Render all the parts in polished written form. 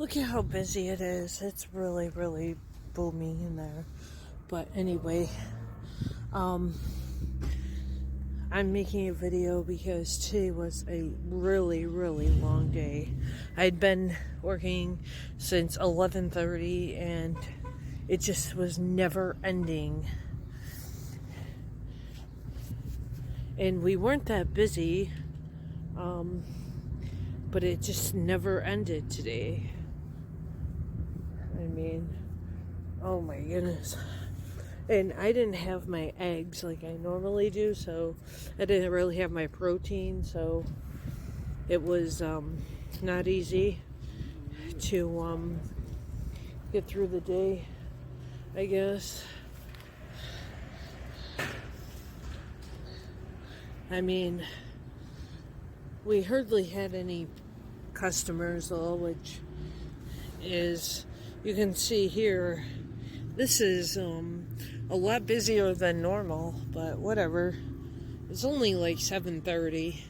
Look at how busy it is. It's really, really booming in there. But anyway, um, I'm making a video because today was a really, really long day. I'd been working since 11:30 and it just was never ending. And we weren't that busy, but it just never ended today. I mean, oh my goodness. And I didn't have my eggs like I normally do, so I didn't really have my protein, so it was not easy to get through the day, I guess. I mean, we hardly had any customers though, which is, you can see here, this is a lot busier than normal, but whatever. It's only like 7:30.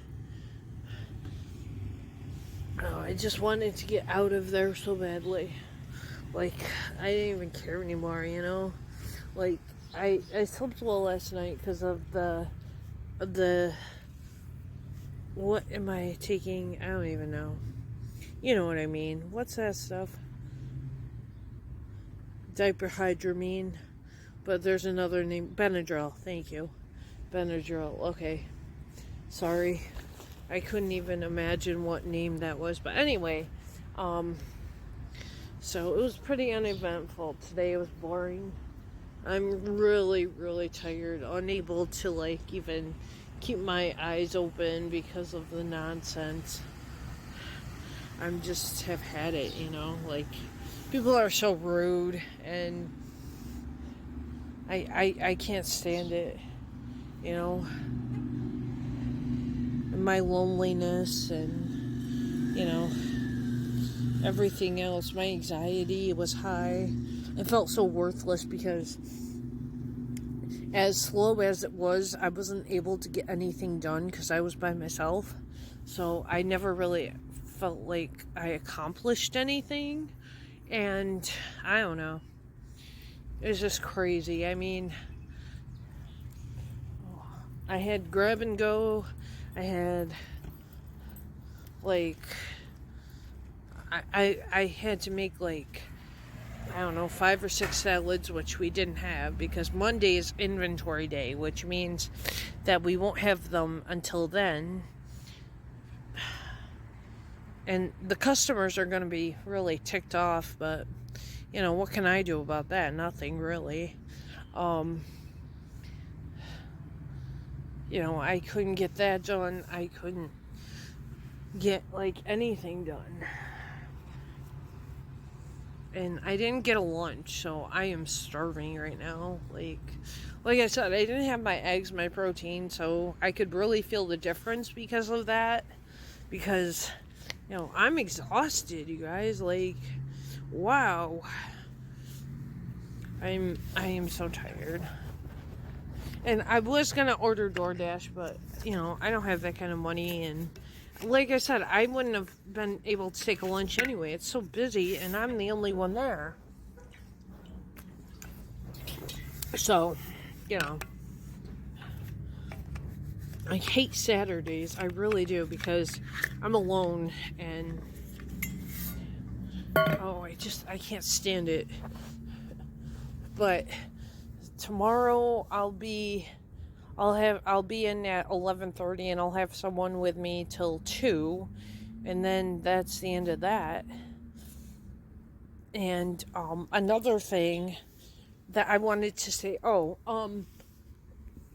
Oh, I just wanted to get out of there so badly. Like, I didn't even care anymore, you know? Like, I slept well last night because of the what am I taking? I don't even know. You know what I mean. What's that stuff? Diphenhydramine. But there's another name. Benadryl. Thank you. Benadryl. Okay. Sorry. I couldn't even imagine what name that was. But anyway, so it was pretty uneventful. Today was boring. I'm really, really tired. Unable to, like, even keep my eyes open because of the nonsense. I'm just have had it, you know? Like, people are so rude, and I can't stand it, you know? And my loneliness and, you know, everything else. My anxiety was high. I felt so worthless because as slow as it was, I wasn't able to get anything done because I was by myself. So I never really felt like I accomplished anything. And I don't know. It was just crazy. I mean, I had grab and go. I had, like, I had to make, like, I don't know, 5 or 6 salads, which we didn't have because Monday is inventory day, which means that we won't have them until then. And the customers are going to be really ticked off, but, you know, what can I do about that? Nothing, really. You know, I couldn't get that done. I couldn't get, like, anything done. And I didn't get a lunch, so I am starving right now. Like I said, I didn't have my eggs, my protein, so I could really feel the difference because of that. Because, you know, I'm exhausted, you guys. Like, wow. I am so tired. And I was gonna order DoorDash, but, you know, I don't have that kind of money, and like I said, I wouldn't have been able to take a lunch anyway. It's so busy, and I'm the only one there. So, you know, I hate Saturdays. I really do, because I'm alone, and oh, I can't stand it. But tomorrow I'll be in at 11:30, and I'll have someone with me till 2, and then that's the end of that. And another thing that I wanted to say,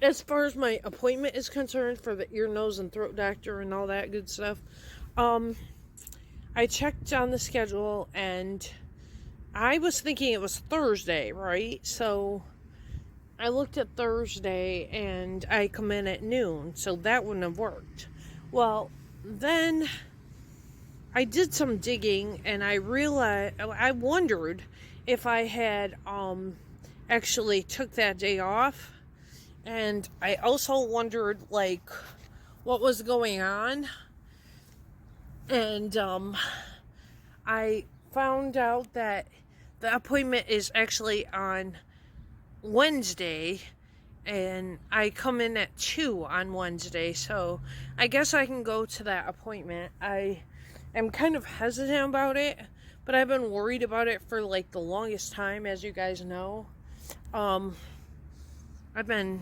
as far as my appointment is concerned for the ear, nose, and throat doctor and all that good stuff, I checked on the schedule, and I was thinking it was Thursday, right? So I looked at Thursday, and I come in at noon, so that wouldn't have worked. Well, then I did some digging, and I wondered if I had actually took that day off, and I also wondered, like, what was going on, and I found out that the appointment is actually on Wednesday, and I come in at 2 on Wednesday, so I guess I can go to that appointment. I am kind of hesitant about it, but I've been worried about it for like the longest time, as you guys know. I've been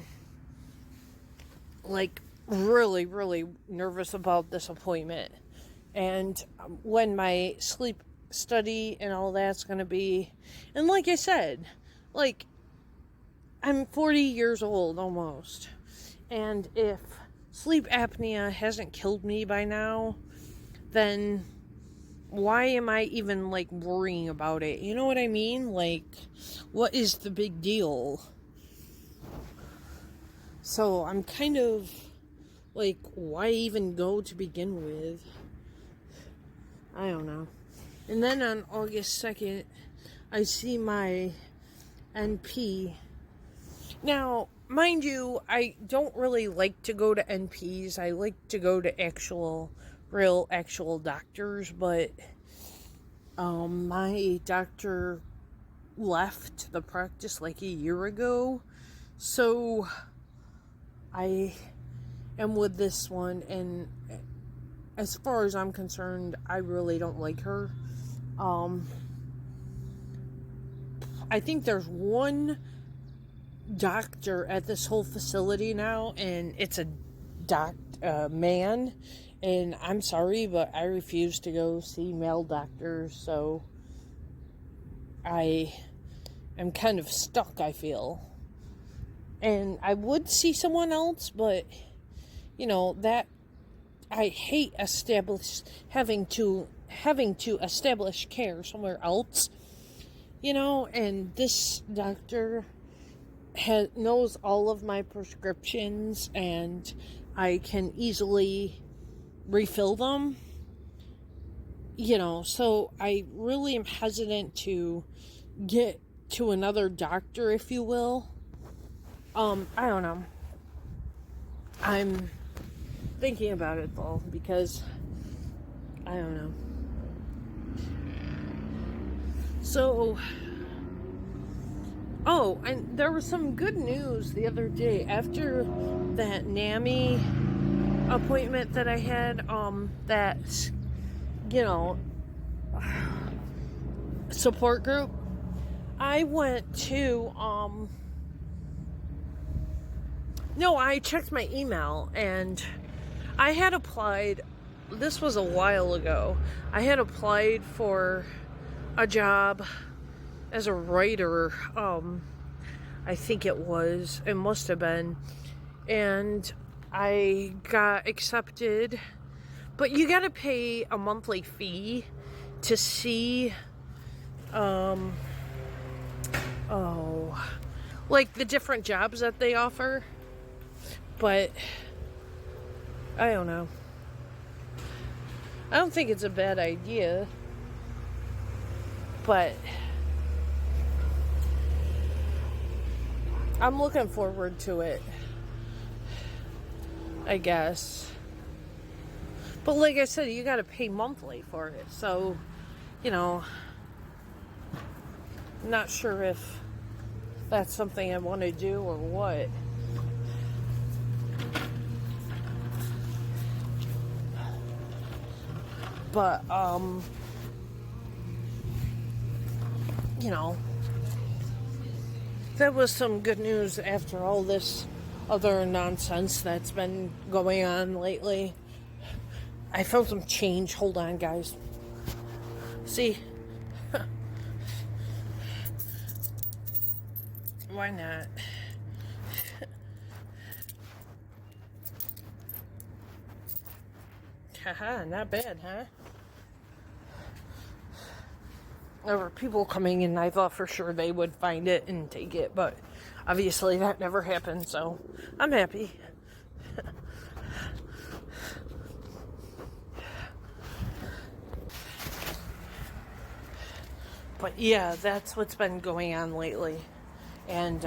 like really, really nervous about this appointment, and when my sleep study and all that's gonna be, and like I said, like, I'm 40 years old almost, and if sleep apnea hasn't killed me by now, then why am I even like worrying about it? You know what I mean? Like, what is the big deal? So I'm kind of like, why even go to begin with? I don't know. And then on August 2nd, I see my NP. Now, mind you, I don't really like to go to NPs. I like to go to actual doctors, but my doctor left the practice like a year ago, so I am with this one, and as far as I'm concerned, I really don't like her. I think there's one doctor at this whole facility now, and it's a man, and I'm sorry, but I refuse to go see male doctors, so I am kind of stuck, I feel. And I would see someone else, but you know, that I hate having to establish care somewhere else, you know. And this doctor knows all of my prescriptions, and I can easily refill them, you know. So I really am hesitant to get to another doctor, if you will. I don't know. I'm thinking about it though, because I don't know. So, oh, and there was some good news the other day after that NAMI appointment that I had, that, you know, support group. I went to, no, I checked my email, and I had applied, this was a while ago, I had applied for a job as a writer, I think it must have been, and I got accepted, but you gotta pay a monthly fee to see, like the different jobs that they offer. But I don't know. I don't think it's a bad idea, but I'm looking forward to it, I guess. But like I said, you gotta pay monthly for it, so, you know, I'm not sure if that's something I want to do or what. But, you know, that was some good news after all this other nonsense that's been going on lately. I felt some change. Hold on, guys. See? Why not? Haha, not bad, huh? There were people coming in, I thought for sure they would find it and take it, but obviously that never happened, so I'm happy. But yeah, that's what's been going on lately. And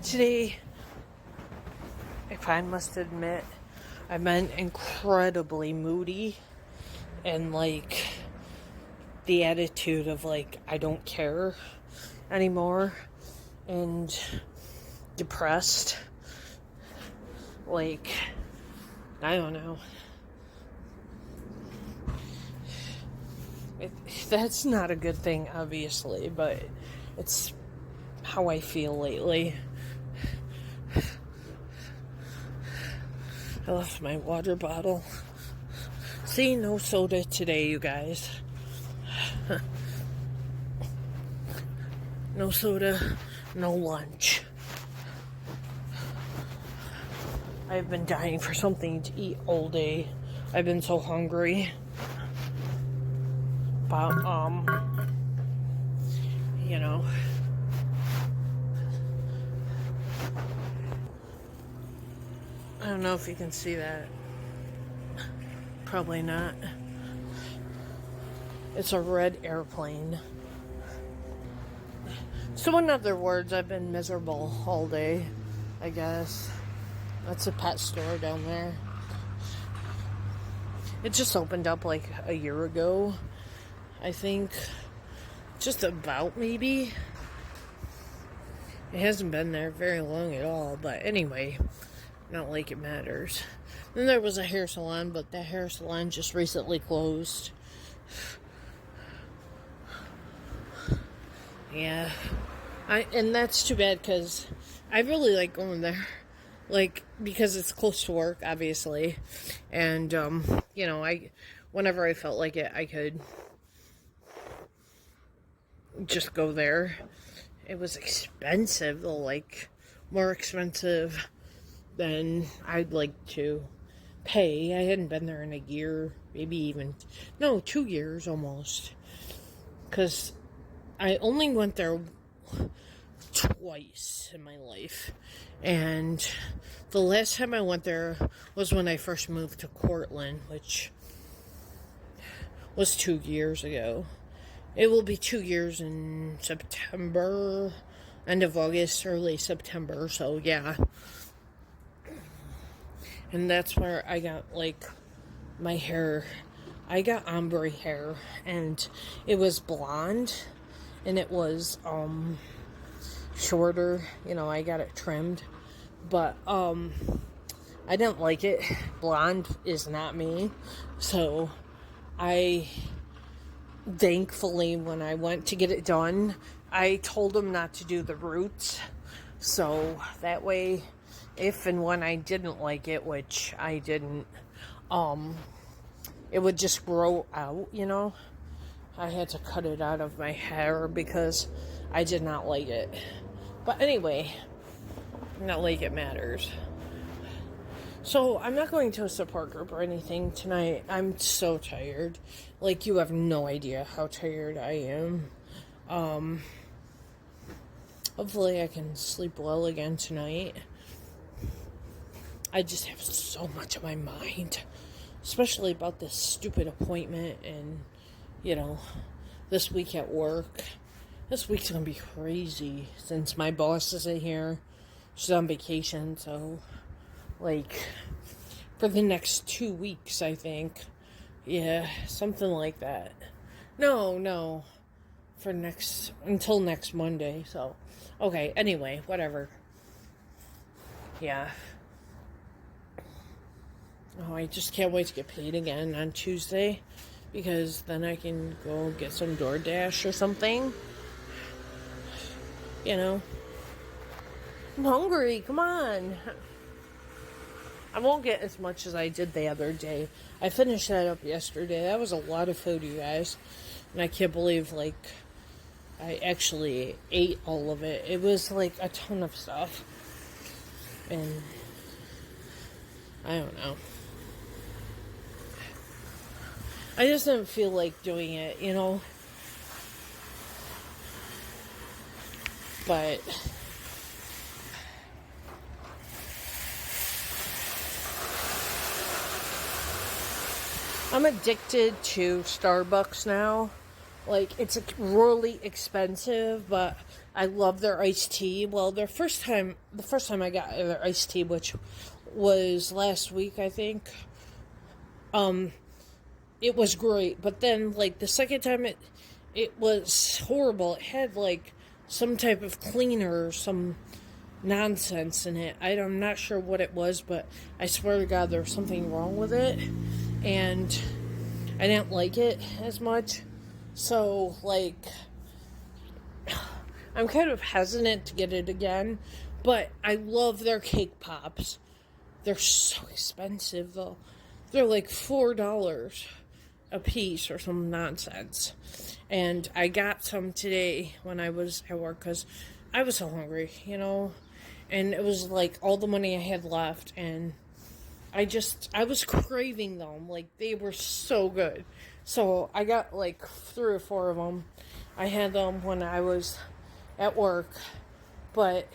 today, if I must admit, I've been incredibly moody, and like, the attitude of like I don't care anymore and depressed. Like, I don't know. That's not a good thing, obviously, but it's how I feel lately. I left my water bottle. See, no soda today, you guys. No soda, no lunch. I've been dying for something to eat all day. I've been so hungry. But, you know. I don't know if you can see that. Probably not. It's a red airplane. So in other words, I've been miserable all day, I guess. That's a pet store down there. It just opened up like a year ago, I think. Just about, maybe. It hasn't been there very long at all, but anyway, not like it matters. Then there was a hair salon, but that hair salon just recently closed. Yeah. And that's too bad, because I really like going there. Like, because it's close to work, obviously. And, you know, whenever I felt like it, I could just go there. It was expensive, though, like, more expensive than I'd like to pay. I hadn't been there in a year, maybe even, no, 2 years almost. Because I only went there twice in my life. And the last time I went there was when I first moved to Cortland, which was 2 years ago. It will be 2 years in September, end of August, early September, so yeah. And that's where I got, like, my hair. I got ombre hair, and it was blonde, and it was, shorter. You know, I got it trimmed, but, I didn't like it. Blonde is not me, so thankfully, when I went to get it done, I told them not to do the roots, so that way, if and when I didn't like it, which I didn't, it would just grow out, you know. I had to cut it out of my hair because I did not like it. But anyway, not like it matters. So, I'm not going to a support group or anything tonight. I'm so tired. Like, you have no idea how tired I am. Hopefully I can sleep well again tonight. I just have so much on my mind. Especially about this stupid appointment and, you know, this week at work. This week's gonna be crazy since my boss isn't here. She's on vacation, so, like, for the next 2 weeks, I think. Yeah, something like that. No. Until next Monday, so. Okay, anyway, whatever. Yeah. Oh, I just can't wait to get paid again on Tuesday, because then I can go get some DoorDash or something. You know. I'm hungry, come on. I won't get as much as I did the other day. I finished that up yesterday. That was a lot of food, you guys. And I can't believe, like, I actually ate all of it. It was, like, a ton of stuff. And I don't know. I just didn't feel like doing it, you know? But I'm addicted to Starbucks now. Like, it's really expensive, but I love their iced tea. Well, the first time I got their iced tea, which was last week, I think, it was great. But then, like, the second time It was horrible. It had like some type of cleaner or some nonsense in it. I'm not sure what it was, but I swear to God there was something wrong with it. And I didn't like it as much. So, like, I'm kind of hesitant to get it again. But I love their cake pops. They're so expensive, though. They're like $4 a piece or some nonsense. And I got some today when I was at work because I was so hungry, you know. And it was like all the money I had left. And I was craving them. Like, they were so good. So I got like 3 or 4 of them. I had them when I was at work. But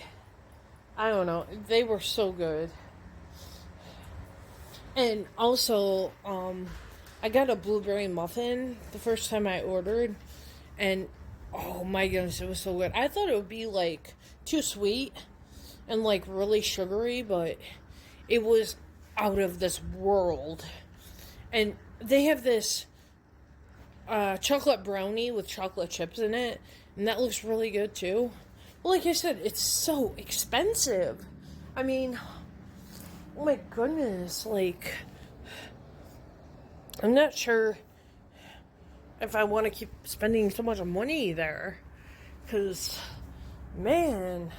I don't know. They were so good. And also, I got a blueberry muffin the first time I ordered, and oh my goodness, it was so good. I thought it would be like too sweet and like really sugary, but it was out of this world. And they have this chocolate brownie with chocolate chips in it, and that looks really good too. Well, like I said, it's so expensive. I mean, oh my goodness, like, I'm not sure if I want to keep spending so much money there. Because, man,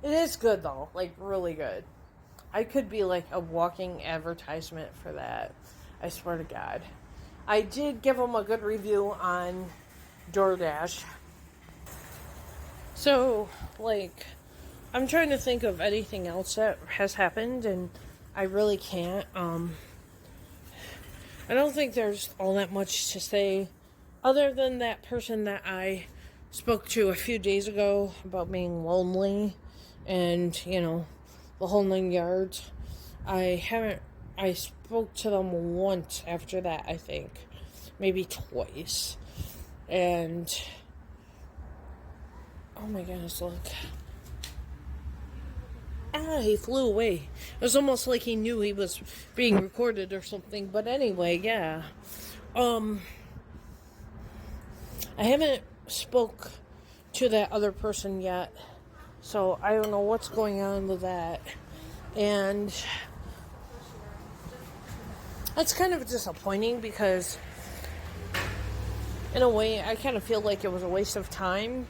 it is good though, like, really good. I could be like a walking advertisement for that. I swear to God. I did give them a good review on DoorDash. So, like, I'm trying to think of anything else that has happened, and I really can't. I don't think there's all that much to say other than that person that I spoke to a few days ago about being lonely and, you know, the whole 9 yards. I spoke to them once after that, I think. Maybe twice. And, oh my goodness, look. He flew away. It was almost like he knew he was being recorded or something. But anyway, yeah. I haven't spoke to that other person yet. So I don't know what's going on with that. And that's kind of disappointing because in a way I kind of feel like it was a waste of time.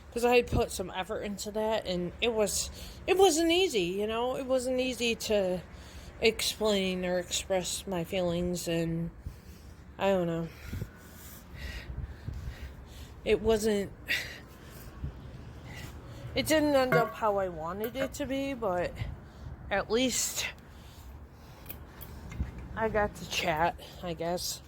Because I had put some effort into that, and it wasn't easy, you know? It wasn't easy to explain or express my feelings, and I don't know. It didn't end up how I wanted it to be, but at least I got to chat, I guess.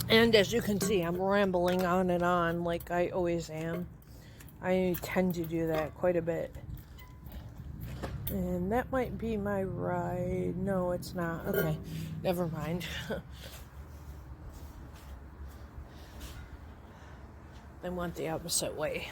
And as you can see, I'm rambling on and on like I always am. I tend to do that quite a bit. And that might be my ride. No, it's not. Okay, never mind. I went the opposite way.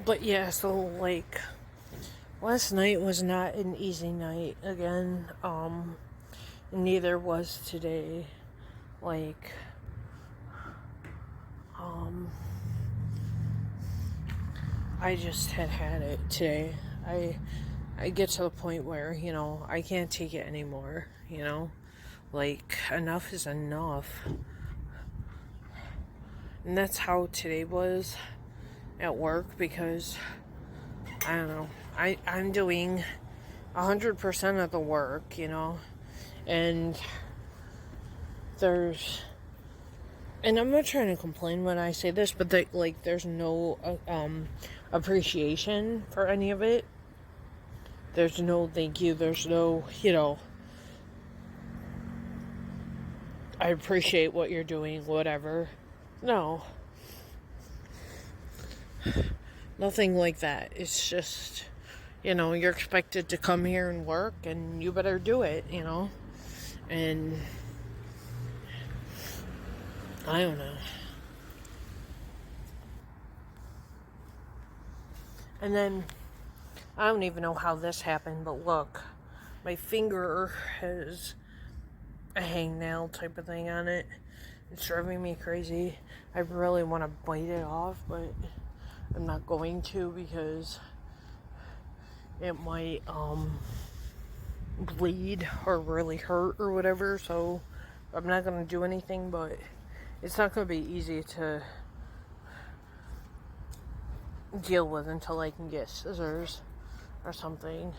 But yeah, so like last night was not an easy night again. Neither was today. Like I just had it today. I get to the point where, you know, I can't take it anymore, you know? Like, enough is enough. And that's how today was at work, because I don't know, I'm doing 100% of the work, you know, and I'm not trying to complain when I say this, but there's no appreciation for any of it. There's no thank you. There's no, I appreciate what you're doing, whatever. No, nothing like that. It's just, you're expected to come here and work, and you better do it, And I don't know. And then, I don't even know how this happened, but look, my finger has a hangnail type of thing on it. It's driving me crazy. I really want to bite it off, but I'm not going to because it might bleed or really hurt or whatever. So I'm not going to do anything, but it's not going to be easy to deal with until I can get scissors or something.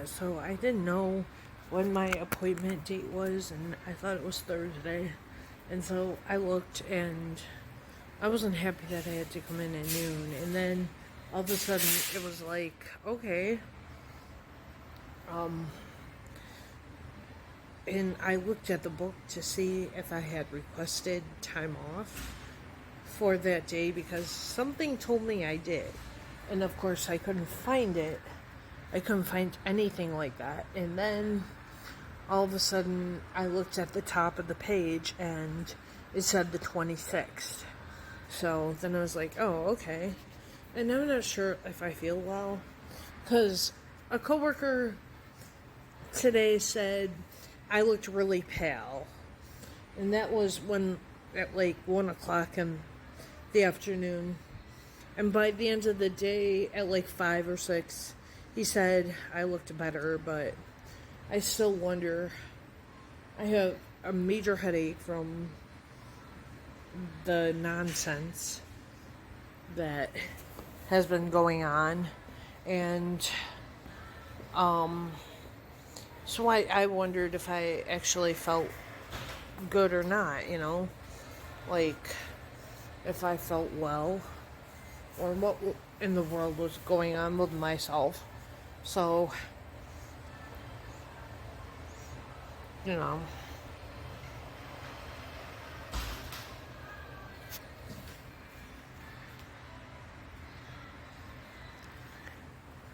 So I didn't know when my appointment date was, and I thought it was Thursday. And so I looked, and I wasn't happy that I had to come in at noon. And then all of a sudden, it was like, okay. And I looked at the book to see if I had requested time off for that day because something told me I did. And of course, I couldn't find it. I couldn't find anything like that. And then all of a sudden, I looked at the top of the page and it said the 26th. So then I was like, oh, okay. And I'm not sure if I feel well. Because a coworker today said I looked really pale. And that was at like 1 o'clock in the afternoon. And by the end of the day, at like 5 or 6, he said I looked better, but I still wonder. I have a major headache from the nonsense that has been going on. And so I wondered if I actually felt good or not, like if I felt well or what in the world was going on with myself. So,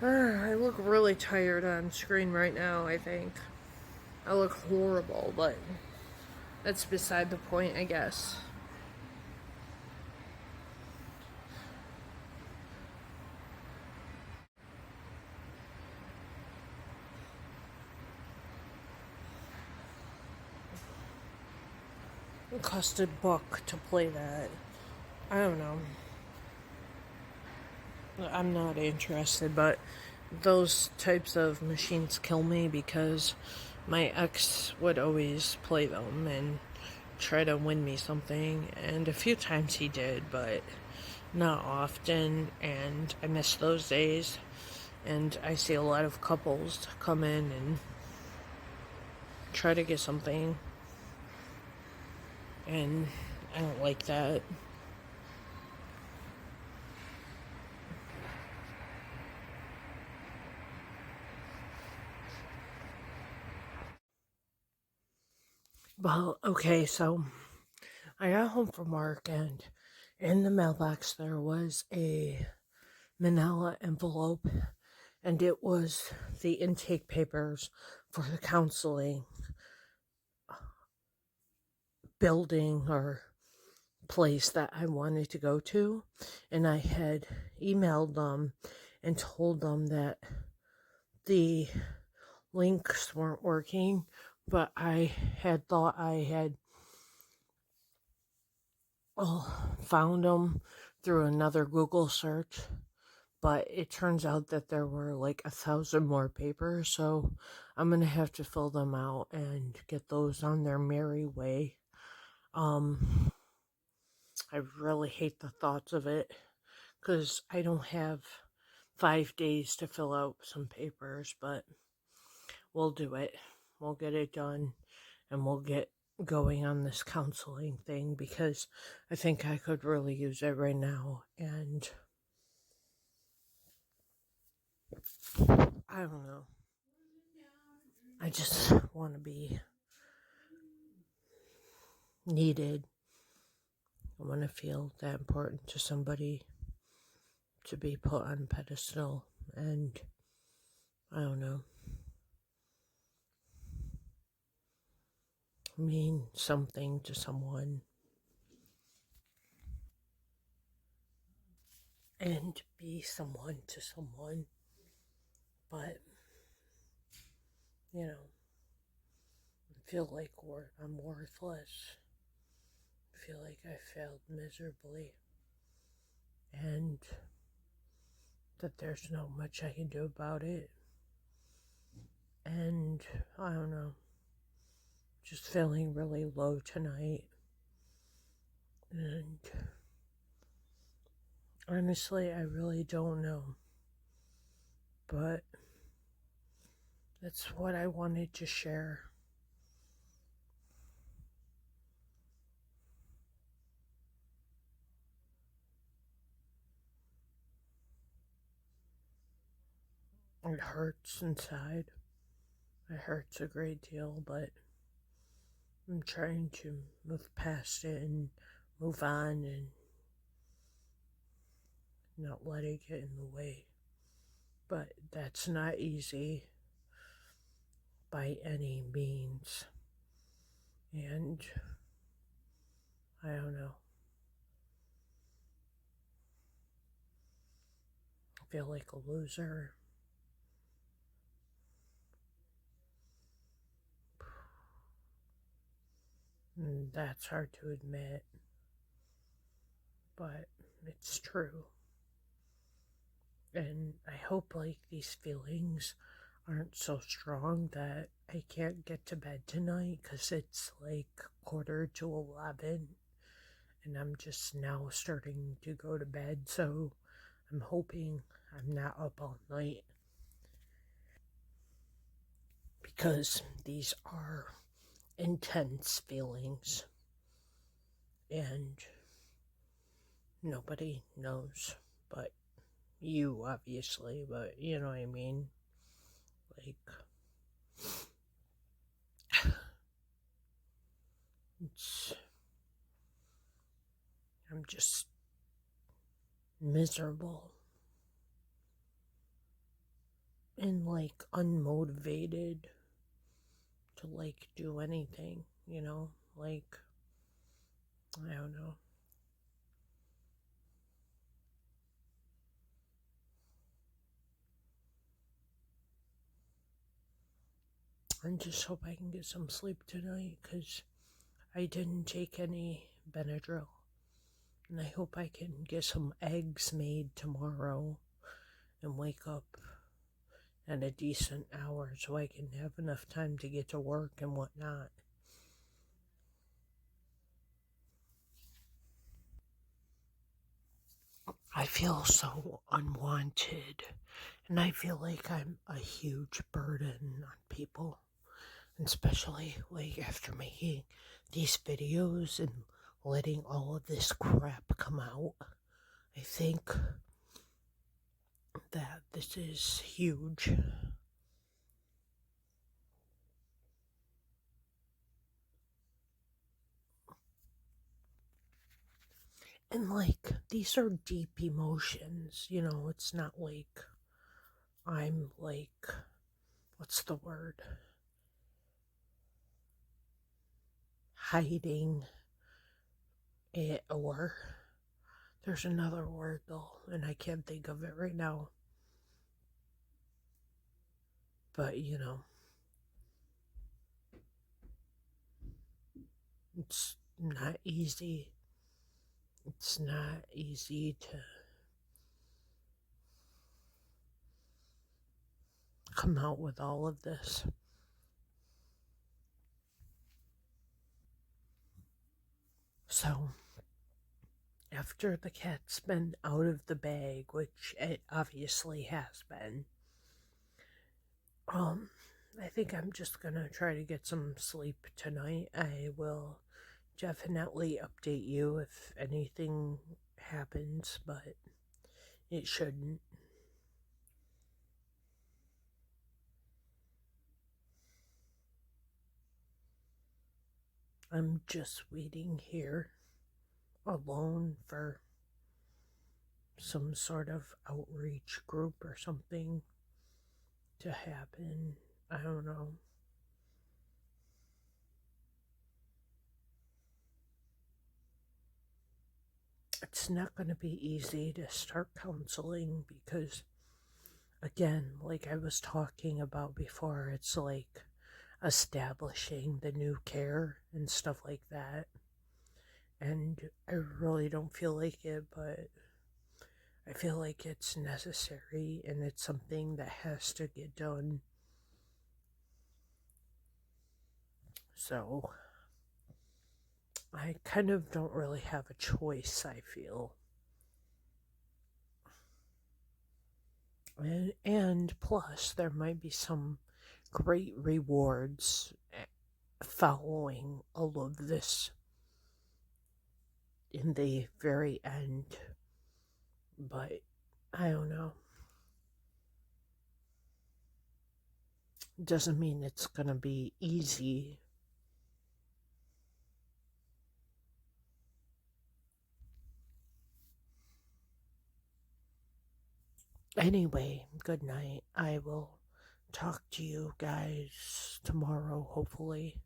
I look really tired on screen right now, I think. I look horrible, but that's beside the point, I guess. It cost a buck to play that. I don't know. I'm not interested, but those types of machines kill me because my ex would always play them and try to win me something, and a few times he did, but not often, and I miss those days. And I see a lot of couples come in and try to get something, and I don't like that. Well, okay, so I got home from work, and in the mailbox there was a manila envelope, and it was the intake papers for the counseling building or place that I wanted to go to. And I had emailed them, and told them that the links weren't working, but I had thought I had found them through another Google search, but it turns out that there were like 1,000 more papers, so I'm gonna have to fill them out and get those on their merry way. I really hate the thoughts of it because I don't have 5 days to fill out some papers, but we'll do it. We'll get it done and we'll get going on this counseling thing because I think I could really use it right now. And I don't know. I just want to be needed. I want to feel that important to somebody, to be put on a pedestal, and I don't know, mean something to someone, and be someone to someone. But you know, I feel like I'm worthless. I feel like I failed miserably, and that there's not much I can do about it. And I don't know, just feeling really low tonight. And honestly, I really don't know. But that's what I wanted to share. It hurts inside. It hurts a great deal, but I'm trying to move past it and move on and not let it get in the way. But that's not easy by any means. And I don't know. I feel like a loser. And that's hard to admit, but it's true. And I hope like these feelings aren't so strong that I can't get to bed tonight because it's like 10:45 and I'm just now starting to go to bed. So I'm hoping I'm not up all night because these are intense feelings and nobody knows but you, obviously, but you know what I mean? Like, I'm just miserable and like unmotivated to like do anything, like, I don't know. I just hope I can get some sleep tonight because I didn't take any Benadryl. And I hope I can get some eggs made tomorrow and wake up at a decent hour so I can have enough time to get to work and whatnot. I feel so unwanted, and I feel like I'm a huge burden on people, and especially like after making these videos and letting all of this crap come out. I think that this is huge. And like, these are deep emotions, it's not like I'm like, what's the word? Hiding it, or there's another word though, and I can't think of it right now. But, it's not easy. It's not easy to come out with all of this. So, after the cat's been out of the bag, which it obviously has been, I think I'm just gonna try to get some sleep tonight. I will definitely update you if anything happens, but it shouldn't. I'm just waiting here alone for some sort of outreach group or something to happen. I don't know. It's not going to be easy to start counseling because, again, like I was talking about before, it's like establishing the new care and stuff like that. And I really don't feel like it, but I feel like it's necessary and it's something that has to get done. So I kind of don't really have a choice, I feel. And plus, there might be some great rewards following all of this in the very end. But I don't know. Doesn't mean it's gonna be easy. Anyway, good night. I will talk to you guys tomorrow, hopefully.